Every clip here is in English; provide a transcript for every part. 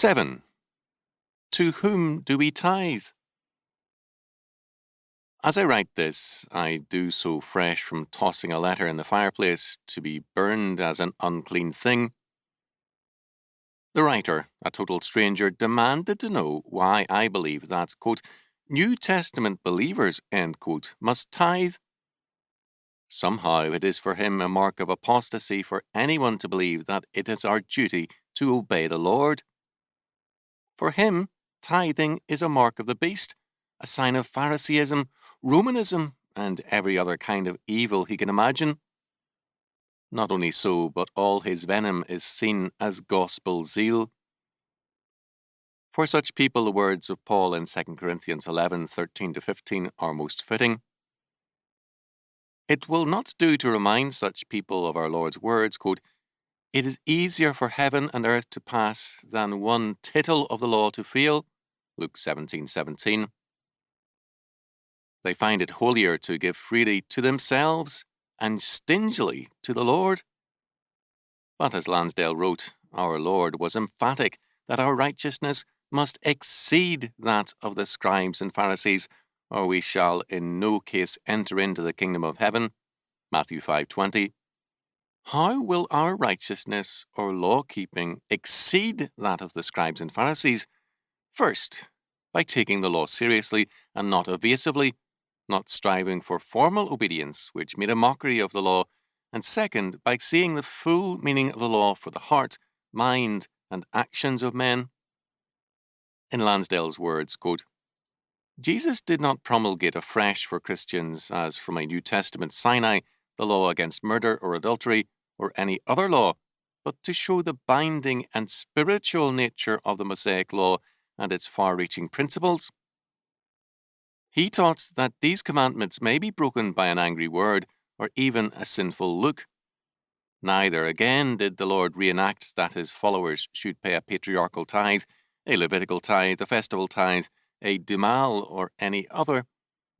7. To whom do we tithe? As I write this, I do so fresh from tossing a letter in the fireplace to be burned as an unclean thing. The writer, a total stranger, demanded to know why I believe that, quote, New Testament believers, end quote, must tithe. Somehow it is for him a mark of apostasy for anyone to believe that it is our duty to obey the Lord. For him, tithing is a mark of the beast, a sign of Phariseeism, Romanism, and every other kind of evil he can imagine. Not only so, but all his venom is seen as gospel zeal. For such people, the words of Paul in 2 Corinthians 11:13-15 are most fitting. It will not do to remind such people of our Lord's words, quote, It is easier for heaven and earth to pass than one tittle of the law to fail, Luke 17:17. They find it holier to give freely to themselves and stingily to the Lord. But as Lansdale wrote, our Lord was emphatic that our righteousness must exceed that of the scribes and Pharisees, or we shall in no case enter into the kingdom of heaven, Matthew 5:20. How will our righteousness or law-keeping exceed that of the scribes and Pharisees? First, by taking the law seriously and not evasively, not striving for formal obedience, which made a mockery of the law, and second, by seeing the full meaning of the law for the heart, mind, and actions of men. In Lansdale's words, quote, Jesus did not promulgate afresh for Christians, as from a New Testament Sinai, the law against murder or adultery, or any other law, but to show the binding and spiritual nature of the Mosaic law and its far-reaching principles. He taught that these commandments may be broken by an angry word or even a sinful look. Neither, again, did the Lord reenact that his followers should pay a patriarchal tithe, a Levitical tithe, a festival tithe, a dumal, or any other,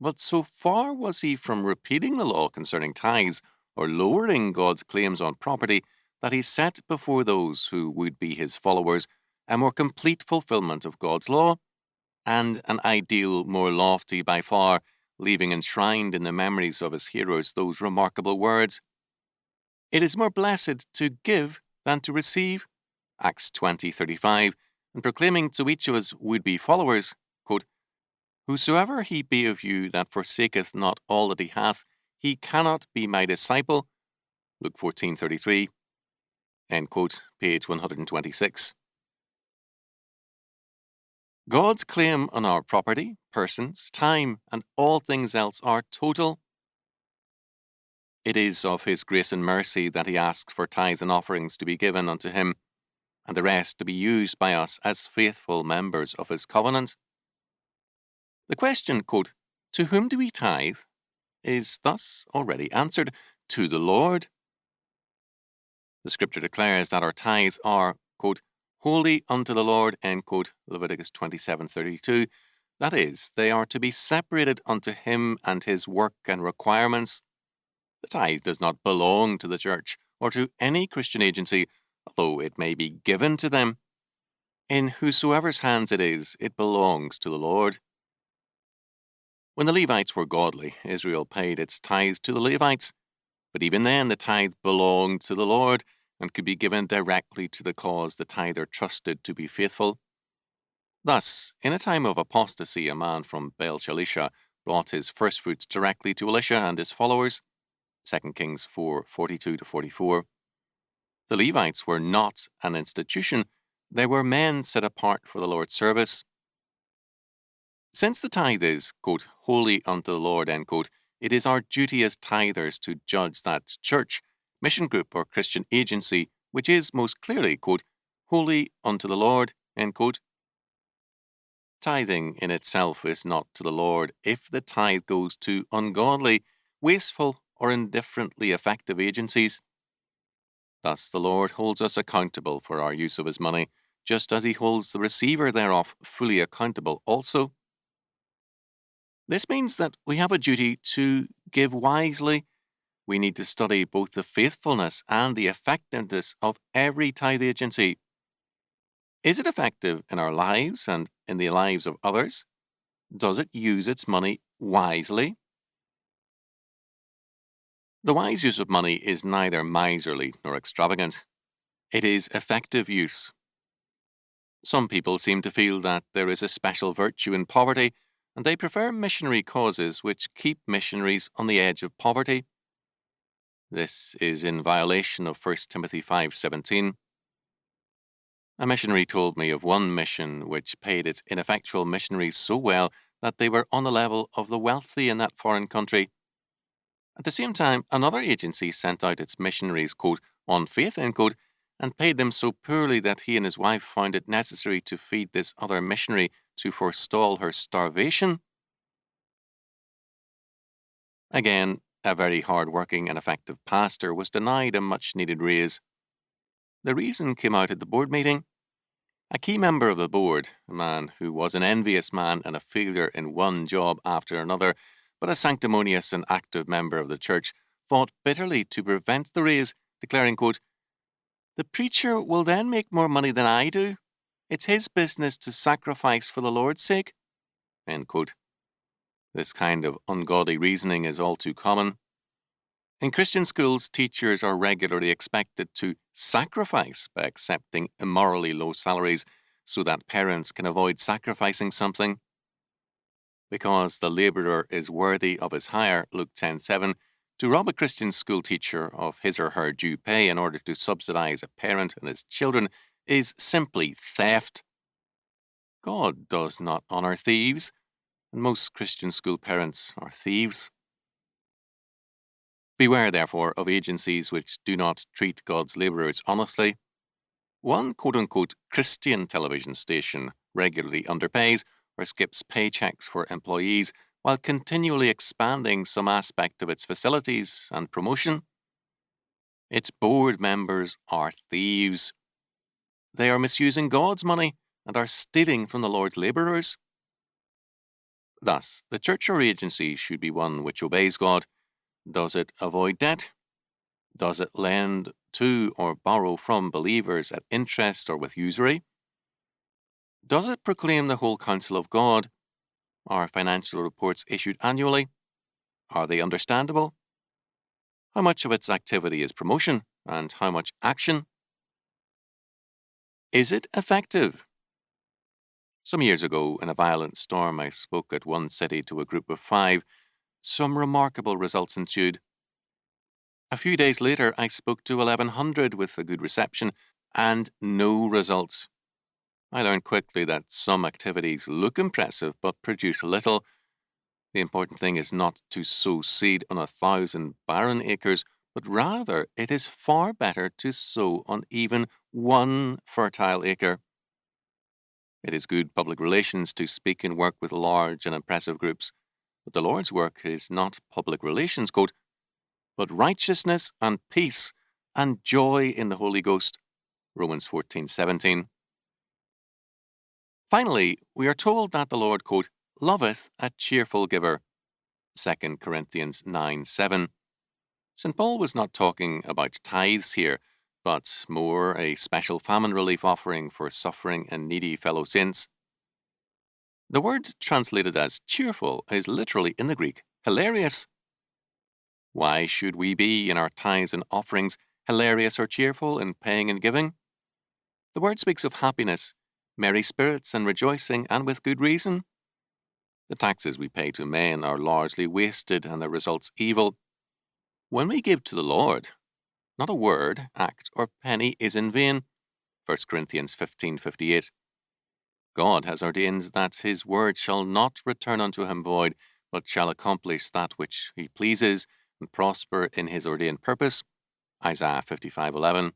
but so far was he from repeating the law concerning tithes or lowering God's claims on property that he set before those who would be his followers a more complete fulfillment of God's law, and an ideal more lofty by far, leaving enshrined in the memories of his hearers those remarkable words, It is more blessed to give than to receive, Acts 20:35, and proclaiming to each of his would-be followers, quote, Whosoever he be of you that forsaketh not all that he hath, he cannot be my disciple, Luke 14:33, end quote, page 126. God's claim on our property, persons, time, and all things else are total. It is of his grace and mercy that he asks for tithes and offerings to be given unto him, and the rest to be used by us as faithful members of his covenant. The question, quote, To whom do we tithe? Is thus already answered, to the Lord. The scripture declares that our tithes are, quote, holy unto the Lord, end quote, Leviticus 27:32. That is, they are to be separated unto him and his work and requirements. The tithe does not belong to the church or to any Christian agency, although it may be given to them. In whosoever's hands it is, it belongs to the Lord. When the Levites were godly, Israel paid its tithes to the Levites, but even then the tithe belonged to the Lord and could be given directly to the cause the tither trusted to be faithful. Thus, in a time of apostasy, a man from Baal-Shalisha brought his firstfruits directly to Elisha and his followers, 2 Kings 4:42-44. The Levites were not an institution, they were men set apart for the Lord's service. Since the tithe is, quote, holy unto the Lord, end quote, it is our duty as tithers to judge that church, mission group, or Christian agency which is most clearly, quote, holy unto the Lord, end quote. Tithing in itself is not to the Lord if the tithe goes to ungodly, wasteful, or indifferently effective agencies. Thus the Lord holds us accountable for our use of his money, just as he holds the receiver thereof fully accountable also. This means that we have a duty to give wisely. We need to study both the faithfulness and the effectiveness of every tithe agency. Is it effective in our lives and in the lives of others? Does it use its money wisely? The wise use of money is neither miserly nor extravagant. It is effective use. Some people seem to feel that there is a special virtue in poverty, and they prefer missionary causes which keep missionaries on the edge of poverty. This is in violation of 1 Timothy 5:17. A missionary told me of one mission which paid its ineffectual missionaries so well that they were on the level of the wealthy in that foreign country. At the same time, another agency sent out its missionaries, quote, on faith, end quote, and paid them so poorly that he and his wife found it necessary to feed this other missionary to forestall her starvation. Again, a very hard-working and effective pastor was denied a much-needed raise. The reason came out at the board meeting. A key member of the board, a man who was an envious man and a failure in one job after another, but a sanctimonious and active member of the church, fought bitterly to prevent the raise, declaring, quote, "The preacher will then make more money than I do. It's his business to sacrifice for the Lord's sake." End quote. This kind of ungodly reasoning is all too common. In Christian schools, teachers are regularly expected to sacrifice by accepting immorally low salaries so that parents can avoid sacrificing something. Because the labourer is worthy of his hire, Luke 10:7, to rob a Christian school teacher of his or her due pay in order to subsidize a parent and his children is simply theft. God does not honour thieves, and most Christian school parents are thieves. Beware, therefore, of agencies which do not treat God's labourers honestly. One quote-unquote Christian television station regularly underpays or skips paychecks for employees while continually expanding some aspect of its facilities and promotion. Its board members are thieves. They are misusing God's money and are stealing from the Lord's labourers. Thus, the church or agency should be one which obeys God. Does it avoid debt? Does it lend to or borrow from believers at interest or with usury? Does it proclaim the whole counsel of God? Are financial reports issued annually? Are they understandable? How much of its activity is promotion and how much action? Is it effective? Some years ago, in a violent storm, I spoke at one city to a group of 5. Some remarkable results ensued. A few days later, I spoke to 1,100 with a good reception and no results. I learned quickly that some activities look impressive but produce little. The important thing is not to sow seed on 1,000 barren acres, but rather it is far better to sow on even one fertile acre. It is good public relations to speak and work with large and impressive groups, but the Lord's work is not public relations, quote, but righteousness and peace and joy in the Holy Ghost, Romans 14:17. Finally, we are told that the Lord, quote, loveth a cheerful giver, 2 Corinthians 9:7. St. Paul was not talking about tithes here, but more a special famine relief offering for suffering and needy fellow saints. The word translated as cheerful is literally in the Greek hilarious. Why should we be in our tithes and offerings hilarious or cheerful in paying and giving? The word speaks of happiness, merry spirits and rejoicing, and with good reason. The taxes we pay to men are largely wasted and the results evil. When we give to the Lord, not a word, act, or penny is in vain. 1 Corinthians 15:58. God has ordained that his word shall not return unto him void, but shall accomplish that which he pleases and prosper in his ordained purpose. Isaiah 55:11.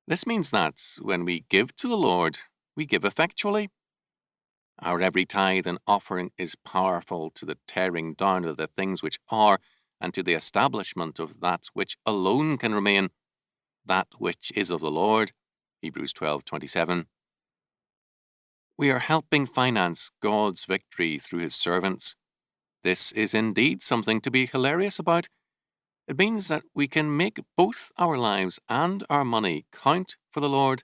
This means that when we give to the Lord, we give effectually. Our every tithe and offering is powerful to the tearing down of the things which are, and to the establishment of that which alone can remain, that which is of the Lord. Hebrews 12:27. We are helping finance God's victory through his servants. This is indeed something to be hilarious about. It means that we can make both our lives and our money count for the Lord.